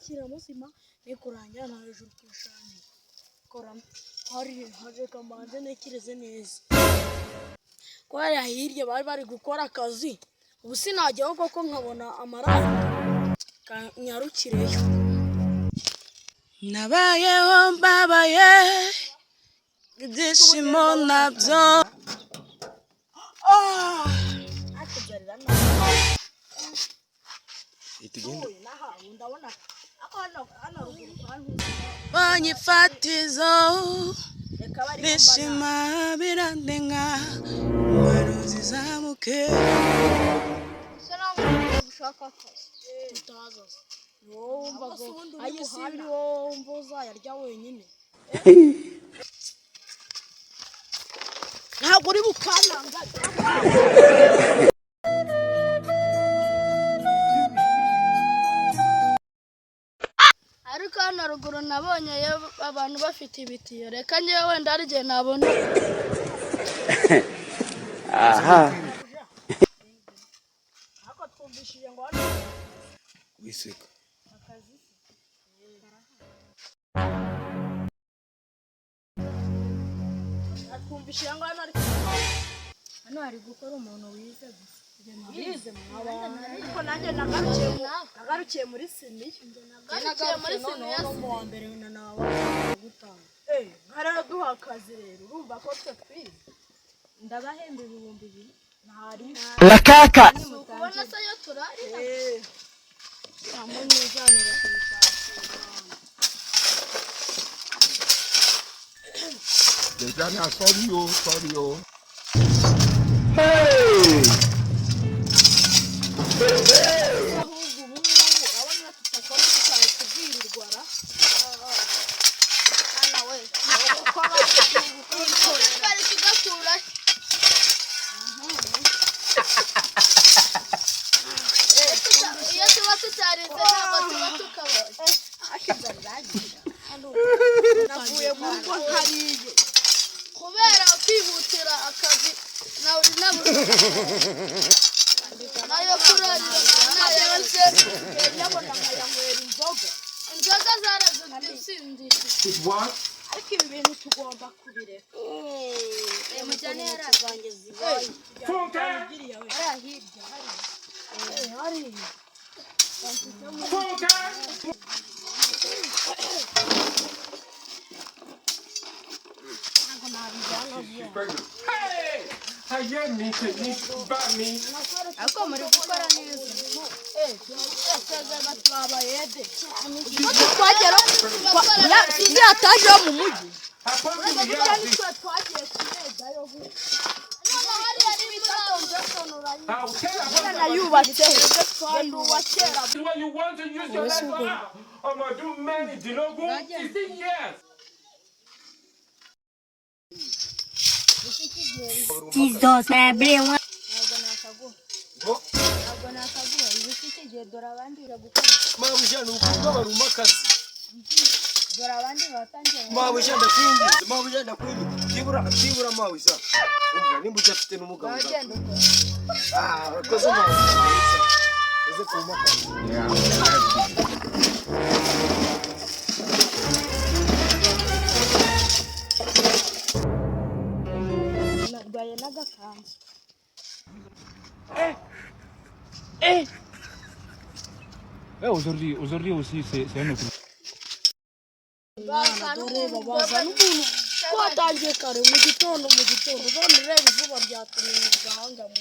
akira musima nikurangira na hejuru kushani kora hari haje kamanze nekireze neza kwari hirye bari gukora akazi ubu sinajyaho koko nkabona amaraso kanyarukireyo nabayeho mbabaye ibyishimo nabyo banyifatizo nishima birandenga waruzi zamuke ayisibiri wo mvuza yarya wenyine ntabwo uri bukananga ariko hano ruguru nabonye abantu bafite ibitiyo reka ngewe wenda ari igihe nabona aha ako twumvishije ngo wiseka akazi twumvishije ngo hano hari gukora umuntu wize gusa bize ariko nanjye nagarukiye muri siniyo nagarukiye muri siniyo mu wa mbere nawe gutanga nkaraduha akazi rero urumva ko twe twize ndabahemba 2,000 ntari la kaka ubona se yo turari amonye jana Dejana sorry yo hey kubera kwihutira akazi nayo kurarira nayose yabona nkayangwera inzoga zarazindishije ariko ibi bintu tugomba kubireka mujyane yarazange zibaye ari hirya hari ako muri gukora neza batwabayede twagera sizi ataje mu mujyi twagiye kuredayo yubatse Jesus, é brema. Aujourd'hui aussi, c'est un autre. Twatangiye kare mu gitondo none reba izuba ryatumye gahanga mu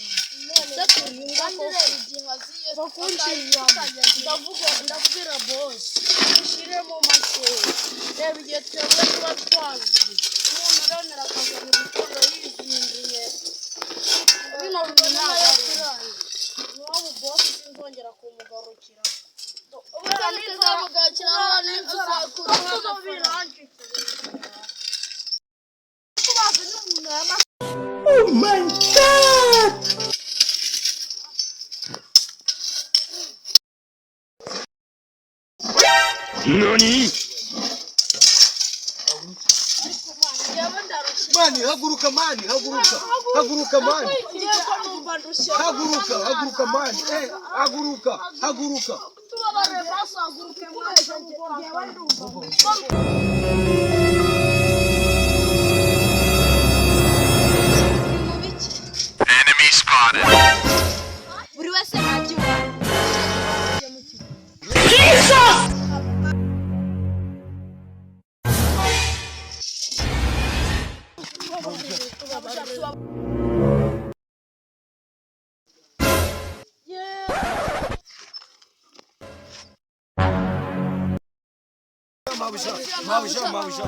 ndabwira boss ushiremo make reba igihe twebwe tuba twazi umuntu aronera akaza mu gitondo yizinduye bino bintu niwo boss sinzongera kumugarukira Oh my God! Nani? Mani, haguruka mani, haguruka mani. Haguruka mani, haguruka. mbabarire basaguruke mwaje gukora Enemy spotted. buri wese nagiwa Mabusha.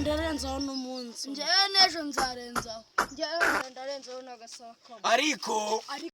ndarenzaho n'umunsi njyewe n'ejo nzarenzaho njyewe ndarenzaho n'agasaka Ariko